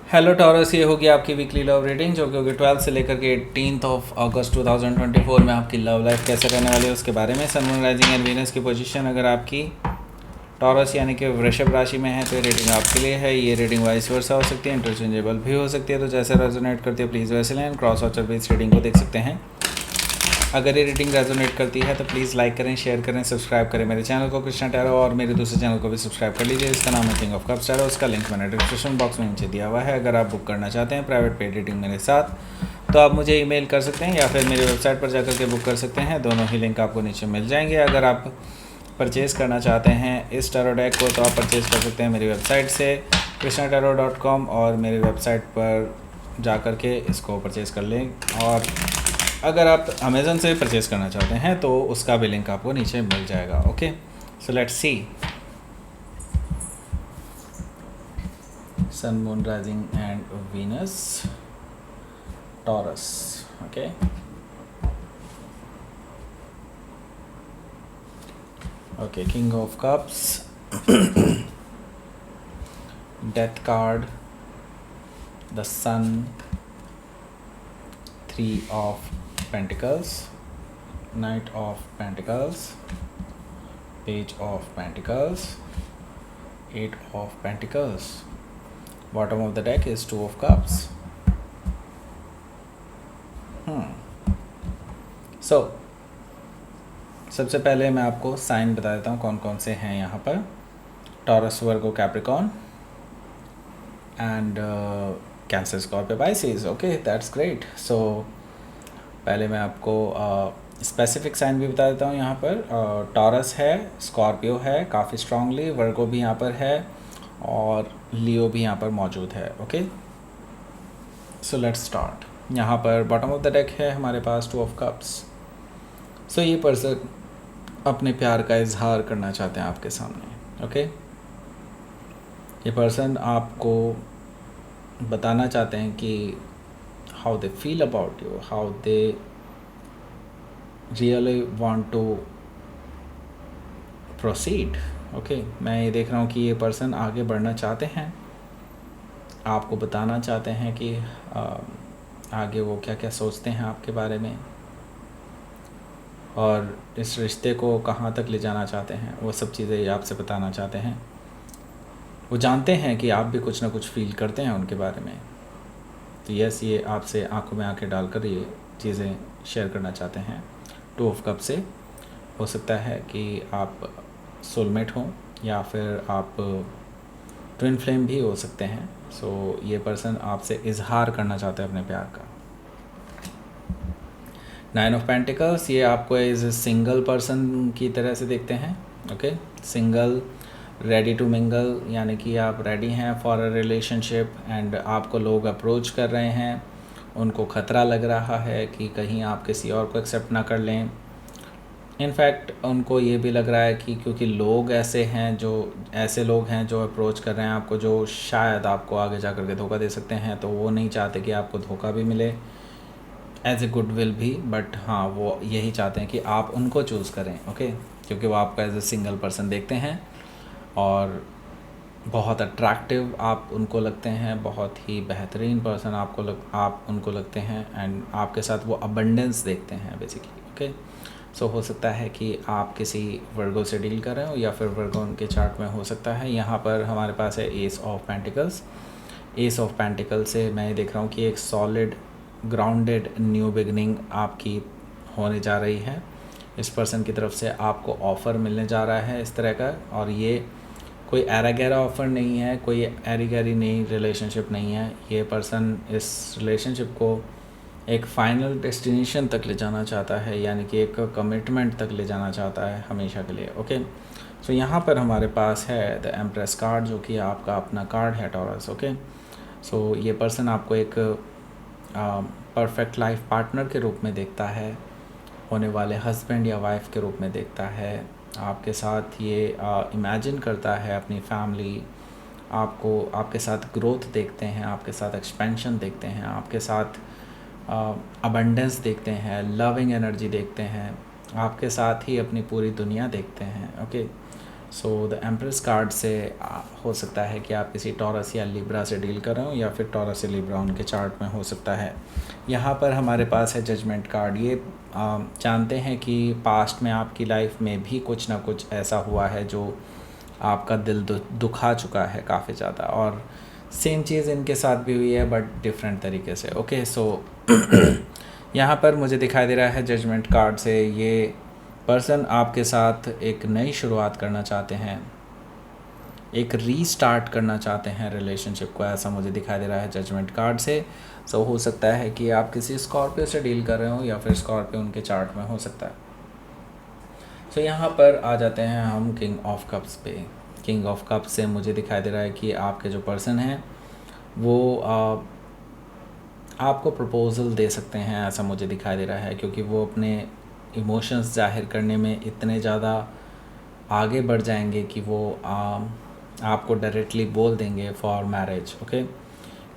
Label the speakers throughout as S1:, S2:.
S1: Hello taurus, ये होगी आपकी वीकली लव रीडिंग जो कि होगी 12 से लेकर के 18 अगस्त 2024 में आपकी लव लाइफ कैसे रहने वाली है उसके बारे में। Sun moon rising and Venus की पोजीशन अगर आपकी टॉरस यानी कि वृषभ राशि में है तो ये रीडिंग आपके लिए है। ये रीडिंग वाइस वर्सा हो सकती है, इंटरचेंजेबल भी हो सकती है, तो जैसे रेजोनेट करती है प्लीज़ वैसे लें। क्रॉस वॉचर भी इस रीडिंग को देख सकते हैं। अगर ये रीडिंग रेजोनेट करती है तो प्लीज़ लाइक करें, शेयर करें, सब्सक्राइब करें मेरे चैनल को कृष्णा टैरो, और मेरे दूसरे चैनल को भी सब्सक्राइब कर लीजिए। इसका नाम है किंग ऑफ कप्स टैरो। उसका लिंक मैंने डिस्क्रिप्शन बॉक्स में नीचे दिया हुआ है। अगर आप बुक करना चाहते हैं प्राइवेट पेड रीडिंग मेरे साथ तो आप मुझे ईमेल कर सकते हैं या फिर मेरी वेबसाइट पर जाकर के बुक कर सकते हैं। दोनों ही लिंक आपको नीचे मिल जाएंगे। अगर आप परचेज़ करना चाहते हैं इस टैरो डेक को तो आप परचेज़ कर सकते हैं मेरी वेबसाइट से krishnataro.com, और मेरी वेबसाइट पर जा कर के इसको परचेज़ कर लें। और अगर आप अमेज़न से परचेज़ करना चाहते हैं तो उसका भी लिंक आपको नीचे मिल जाएगा। Okay, so let's see sun moon rising and Venus Taurus. Okay, okay, king of cups, death card, the sun, 3 of Pentacles, Knight of Pentacles, Page of Pentacles, 8 of Pentacles. Bottom of the deck is 2 of Cups. So, सबसे पहले मैं आपको sign बता देता हूँ कौन कौन से हैं यहाँ पर। Taurus, Virgo, Capricorn and Cancer, Scorpio, Pisces. Okay, that's great. So पहले मैं आपको स्पेसिफिक साइन भी बता देता हूँ यहाँ पर। टॉरस है, स्कॉर्पियो है काफ़ी स्ट्रांगली, वर्गो भी यहाँ पर है और लियो भी यहाँ पर मौजूद है। Okay, so let's start. यहाँ पर बॉटम ऑफ द डेक है हमारे पास 2 ऑफ कप्स। सो ये पर्सन अपने प्यार का इजहार करना चाहते हैं आपके सामने। ओके, ये पर्सन आपको बताना चाहते हैं कि how they feel about you, how they really want to proceed. Okay, मैं ये देख रहा हूँ कि ये पर्सन आगे बढ़ना चाहते हैं, आपको बताना चाहते हैं कि आगे वो क्या क्या सोचते हैं आपके बारे में और इस रिश्ते को कहाँ तक ले जाना चाहते हैं, वो सब चीज़ें ये आपसे बताना चाहते हैं। वो जानते हैं कि आप भी कुछ ना कुछ फील करते हैं उनके बारे में, तो यस, ये आपसे आंखों में आंखें डालकर ये चीज़ें शेयर करना चाहते हैं। 2 ऑफ कप से हो सकता है कि आप सोलमेट हों या फिर आप ट्विन फ्लेम भी हो सकते हैं। सो ये पर्सन आपसे इजहार करना चाहते हैं अपने प्यार का। 9 ऑफ पेंटिकल्स, ये आपको एज ए सिंगल पर्सन की तरह से देखते हैं। Okay, single, ready to mingle, यानी कि आप रेडी हैं फॉर अ रिलेशनशिप एंड आपको लोग अप्रोच कर रहे हैं, उनको ख़तरा लग रहा है कि कहीं आप किसी और को एक्सेप्ट ना कर लें। इनफैक्ट उनको ये भी लग रहा है कि क्योंकि लोग ऐसे लोग हैं जो अप्रोच कर रहे हैं आपको, जो शायद आपको आगे जा कर के धोखा दे सकते हैं, तो वो नहीं चाहते कि आपको धोखा भी मिले एज ए गुड विल भी, बट हाँ, वो यही चाहते हैं कि आप उनको चूज़ करें। ओके, क्योंकि वो आपको एज ए सिंगल पर्सन देखते हैं और बहुत अट्रैक्टिव आप उनको लगते हैं, बहुत ही बेहतरीन पर्सन आप उनको लगते हैं एंड आपके साथ वो अबंडेंस देखते हैं बेसिकली। ओके, सो हो सकता है कि आप किसी वर्गो से डील कर रहे हो या फिर वर्गो उनके चार्ट में हो सकता है। यहाँ पर हमारे पास है S of pentacles. S of pentacle से मैं देख रहा हूँ कि एक सॉलिड ग्राउंडेड न्यू बिगनिंग आपकी होने जा रही है। इस पर्सन की तरफ से आपको ऑफ़र मिलने जा रहा है इस तरह का, और ये कोई ऐरा गैरा ऑफ़र नहीं है, कोई ऐरी गैरी नहीं रिलेशनशिप नहीं है। ये पर्सन इस रिलेशनशिप को एक फ़ाइनल डेस्टिनेशन तक ले जाना चाहता है, यानी कि एक कमिटमेंट तक ले जाना चाहता है हमेशा के लिए। ओके, सो यहाँ पर हमारे पास है द एम्प्रेस कार्ड, जो कि आपका अपना कार्ड है टॉरस। ओके, सो ये पर्सन आपको एक परफेक्ट लाइफ पार्टनर के रूप में देखता है, होने वाले हस्बैंड या वाइफ के रूप में देखता है। आपके साथ ये इमेजिन करता है अपनी फैमिली, आपके साथ ग्रोथ देखते हैं, आपके साथ एक्सपेंशन देखते हैं, आपके साथ अबंडेंस देखते हैं, लविंग एनर्जी देखते हैं, आपके साथ ही अपनी पूरी दुनिया देखते हैं। Okay, so the empress card से हो सकता है कि आप किसी टॉरस या लिब्रा से डील कर रहे हो, या फिर टॉरस या लिब्रा उनके चार्ट में हो सकता है। यहाँ पर हमारे पास है जजमेंट कार्ड। ये जानते हैं कि पास्ट में आपकी लाइफ में भी कुछ ना कुछ ऐसा हुआ है जो आपका दिल दुखा चुका है काफ़ी ज़्यादा, और सेम चीज़ इनके साथ भी हुई है बट डिफरेंट तरीके से। ओके, सो यहाँ पर मुझे दिखाई दे रहा है जजमेंट कार्ड से ये पर्सन आपके साथ एक नई शुरुआत करना चाहते हैं, एक रीस्टार्ट करना चाहते हैं रिलेशनशिप को, ऐसा मुझे दिखाई दे रहा है जजमेंट कार्ड से। सो हो सकता है कि आप किसी स्कॉर्पियो से डील कर रहे हो, या फिर स्कॉर्पियो उनके चार्ट में हो सकता है। सो यहाँ पर आ जाते हैं हम किंग ऑफ कप्स पे। किंग ऑफ कप्स से मुझे दिखाई दे रहा है कि आपके जो पर्सन हैं वो आपको प्रपोज़ल दे सकते हैं, ऐसा मुझे दिखाई दे रहा है, क्योंकि वो अपने इमोशंस जाहिर करने में इतने ज़्यादा आगे बढ़ जाएंगे कि वो आपको डायरेक्टली बोल देंगे for marriage. Okay,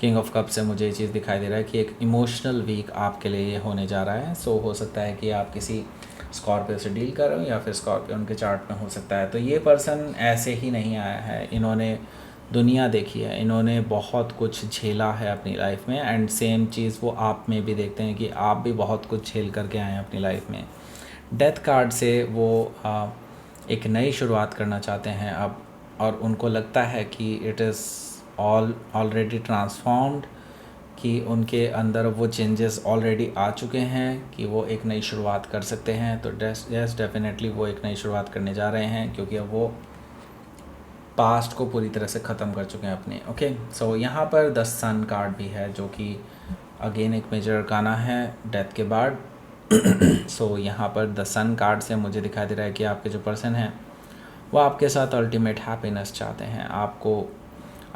S1: king of cup से मुझे ये चीज़ दिखाई दे रहा है कि एक इमोशनल वीक आपके लिए ये होने जा रहा है। सो हो सकता है कि आप किसी स्कॉर्पियो से डील कर रहे हो, या फिर स्कॉर्पियो उनके चार्ट में हो सकता है। तो ये पर्सन ऐसे ही नहीं आया है, इन्होंने दुनिया देखी है, इन्होंने बहुत कुछ झेला है अपनी लाइफ में, एंड सेम चीज़ वो आप में भी देखते हैं कि आप भी बहुत कुछ झेल करके आए हैं अपनी लाइफ में। डेथ कार्ड से वो एक नई शुरुआत करना चाहते हैं अब, और उनको लगता है कि इट इज़ ऑलरेडी ट्रांसफॉर्म्ड, कि उनके अंदर वो चेंजेस ऑलरेडी आ चुके हैं कि वो एक नई शुरुआत कर सकते हैं। तो यस, डेफिनेटली वो एक नई शुरुआत करने जा रहे हैं, क्योंकि अब वो पास्ट को पूरी तरह से ख़त्म कर चुके हैं अपने। ओके, सो यहाँ पर द सन कार्ड भी है, जो कि अगेन एक मेजर अरकाना है डेथ के बाद। सो यहाँ पर द सन कार्ड से मुझे दिखाई दे रहा है कि आपके जो पर्सन हैं वो आपके साथ अल्टीमेट हैप्पीनेस चाहते हैं। आपको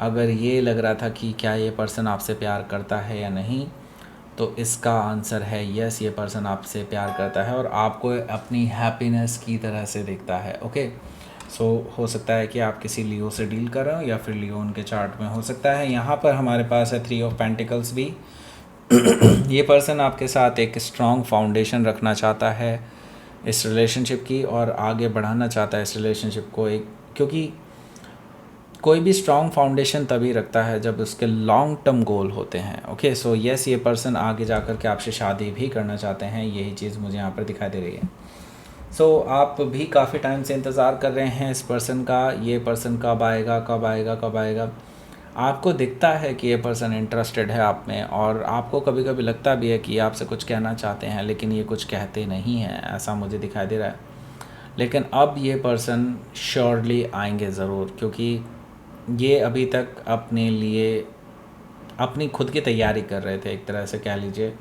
S1: अगर ये लग रहा था कि क्या ये पर्सन आपसे प्यार करता है या नहीं, तो इसका आंसर है यस, ये पर्सन आपसे प्यार करता है और आपको अपनी हैप्पीनेस की तरह से देखता है। ओके, सो हो सकता है कि आप किसी लियो से डील कर रहे हो, या फिर लियो उनके चार्ट में हो सकता है। यहाँ पर हमारे पास है 3 ऑफ पेंटिकल्स भी। ये पर्सन आपके साथ एक स्ट्रॉन्ग फाउंडेशन रखना चाहता है इस रिलेशनशिप की, और आगे बढ़ाना चाहता है इस रिलेशनशिप को, एक क्योंकि कोई भी स्ट्रॉन्ग फाउंडेशन तभी रखता है जब उसके लॉन्ग टर्म गोल होते हैं। ओके, सो यस, ये पर्सन आगे जाकर के आपसे शादी भी करना चाहते हैं, यही चीज़ मुझे यहाँ पर दिखाई दे रही है। सो आप भी काफ़ी टाइम से इंतज़ार कर रहे हैं इस पर्सन का, ये पर्सन कब आएगा कब आएगा कब आएगा। आपको दिखता है कि ये पर्सन इंटरेस्टेड है आप में, और आपको कभी कभी लगता भी है कि आपसे कुछ कहना चाहते हैं, लेकिन ये कुछ कहते नहीं हैं, ऐसा मुझे दिखाई दे रहा है। लेकिन अब ये पर्सन श्योरली आएंगे ज़रूर, क्योंकि ये अभी तक अपने लिए अपनी खुद की तैयारी कर रहे थे, एक तरह से कह लीजिए,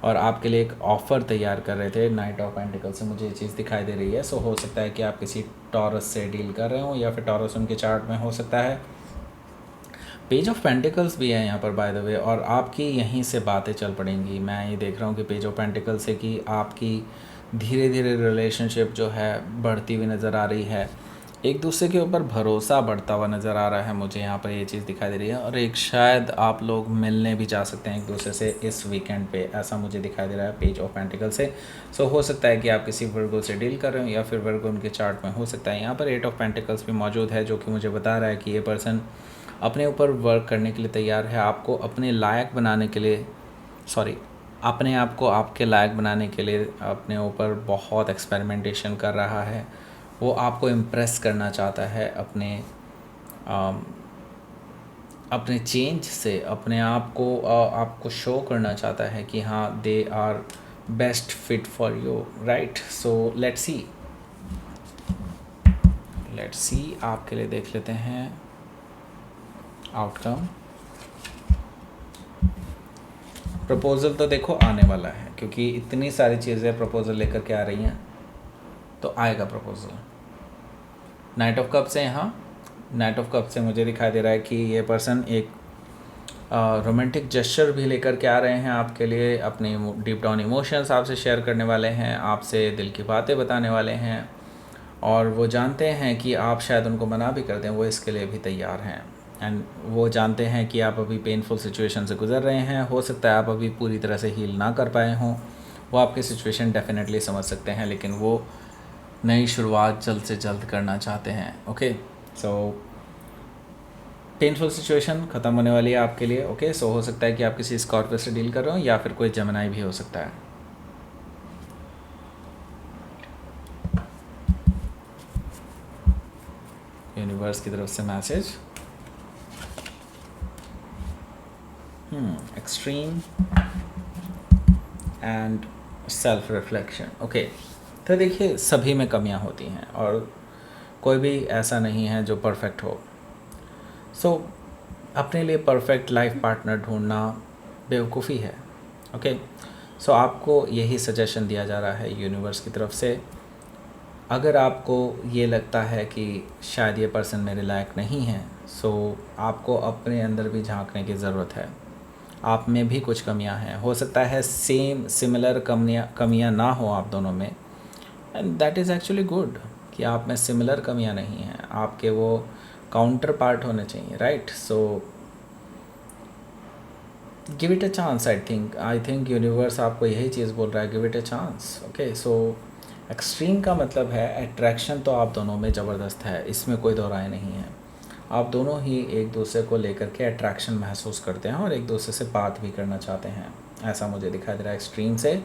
S1: और आपके लिए एक ऑफ़र तैयार कर रहे थे। नाइट ऑफ पेंटिकल से मुझे ये चीज़ दिखाई दे रही है। सो हो सकता है कि आप किसी टॉरस से डील कर रहे हो, या फिर टॉरस उनके चार्ट में हो सकता है। पेज ऑफ पेंटिकल्स भी है यहाँ पर बाय द वे, और आपकी यहीं से बातें चल पड़ेंगी। मैं ये देख रहा हूँ कि पेज ऑफ पेंटिकल्स से कि आपकी धीरे धीरे रिलेशनशिप जो है बढ़ती हुई नज़र आ रही है, एक दूसरे के ऊपर भरोसा बढ़ता हुआ नज़र आ रहा है, मुझे यहाँ पर ये चीज़ दिखाई दे रही है। और एक शायद आप लोग मिलने भी जा सकते हैं एक दूसरे से इस वीकेंड पे, ऐसा मुझे दिखाई दे रहा है पेज ऑफ पेंटिकल से। सो हो सकता है कि आप किसी वर्गो से डील कर रहे हो, या फिर वर्गो उनके चार्ट में हो सकता है। यहाँ पर 8 ऑफ पेंटिकल्स भी मौजूद है, जो कि मुझे बता रहा है कि ये पर्सन अपने ऊपर वर्क करने के लिए तैयार है, आपको अपने लायक बनाने के लिए, अपने आप को आपके लायक बनाने के लिए अपने ऊपर बहुत एक्सपेरिमेंटेशन कर रहा है। वो आपको इम्प्रेस करना चाहता है अपने चेंज से, अपने आप को आपको शो करना चाहता है कि हाँ, they are best fit for you, right. So let's see आपके लिए देख लेते हैं आउटकम। प्रपोज़ल तो देखो आने वाला है, क्योंकि इतनी सारी चीज़ें प्रपोज़ल लेकर के आ रही हैं, तो आएगा प्रपोज़ल। नाइट ऑफ कप से, यहाँ नाइट ऑफ कप से मुझे दिखाई दे रहा है कि ये पर्सन एक रोमांटिक जेस्चर भी लेकर के आ रहे हैं आपके लिए, अपने डीप डाउन इमोशंस आपसे शेयर करने वाले हैं, आपसे दिल की बातें बताने वाले हैं, और वो जानते हैं कि आप शायद उनको मना भी कर दें, वो इसके लिए भी तैयार हैं। एंड वो जानते हैं कि आप अभी पेनफुल सिचुएशन से गुजर रहे हैं, हो सकता है आप अभी पूरी तरह से हील ना कर पाए हों, वो आपकी सिचुएशन डेफिनेटली समझ सकते हैं, लेकिन वो नई शुरुआत जल्द से जल्द करना चाहते हैं। ओके, सो पेनफुल सिचुएशन ख़त्म होने वाली है आपके लिए। ओके, सो हो सकता है कि आप किसी स्कॉर्पियो से डील कर रहे हो या फिर कोई जेमिनी भी हो सकता है। यूनिवर्स की तरफ से message, extreme and self reflection. Okay, तो देखिए सभी में कमियां होती हैं और कोई भी ऐसा नहीं है जो परफेक्ट हो। सो अपने लिए परफेक्ट लाइफ पार्टनर ढूंढना बेवकूफ़ी है। ओके, सो आपको यही सजेशन दिया जा रहा है यूनिवर्स की तरफ से। अगर आपको ये लगता है कि शायद ये पर्सन मेरे लायक नहीं है, सो आपको अपने अंदर भी झांकने की ज़रूरत है। आप में भी कुछ कमियां हैं, हो सकता है सिमिलर कमियां ना हो आप दोनों में, and that is actually good कि आप में सिमिलर कमियां नहीं हैं, आपके वो काउंटर पार्ट होने चाहिए, right. So give it a chance. I think universe आपको यही चीज़ बोल रहा है, give it a chance. Okay, so extreme का मतलब है अट्रैक्शन तो आप दोनों में ज़बरदस्त है, इसमें कोई दो राय नहीं है। आप दोनों ही एक दूसरे को लेकर के अट्रैक्शन महसूस करते हैं और एक दूसरे से बात भी करना चाहते हैं, ऐसा मुझे दिखाई दे रहा है एक्सट्रीम से।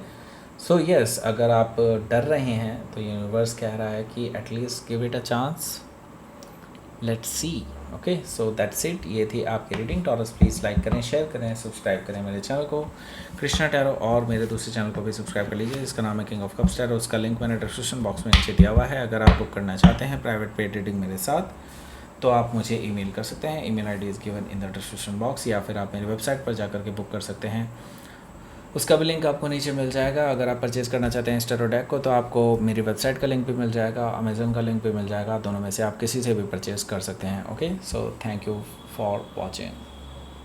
S1: सो यस, अगर आप डर रहे हैं तो यूनिवर्स कह रहा है कि at least give it a chance, let's see. Okay, so that's it. ये थी आपकी रीडिंग। टॉरस प्लीज़ लाइक करें, शेयर करें, सब्सक्राइब करें मेरे चैनल को कृष्णा टैरो, और मेरे दूसरे चैनल को भी सब्सक्राइब कर लीजिए जिसका नाम है किंग ऑफ कप्स टैरो। उसका लिंक मैंने डिस्क्रिप्शन बॉक्स में नीचे दिया हुआ है। अगर आप बुक करना चाहते हैं प्राइवेट पेड रीडिंग मेरे साथ तो आप मुझे ईमेल कर सकते हैं। Email ID is given in the description box, या फिर आप मेरी वेबसाइट पर जाकर के बुक कर सकते हैं, उसका भी लिंक आपको नीचे मिल जाएगा। अगर आप परचेज़ करना चाहते हैं स्टेरो डेक को तो आपको मेरी वेबसाइट का लिंक भी मिल जाएगा, अमेज़न का लिंक भी मिल जाएगा, दोनों में से आप किसी से भी परचेज़ कर सकते हैं। Okay, so thank you for watching.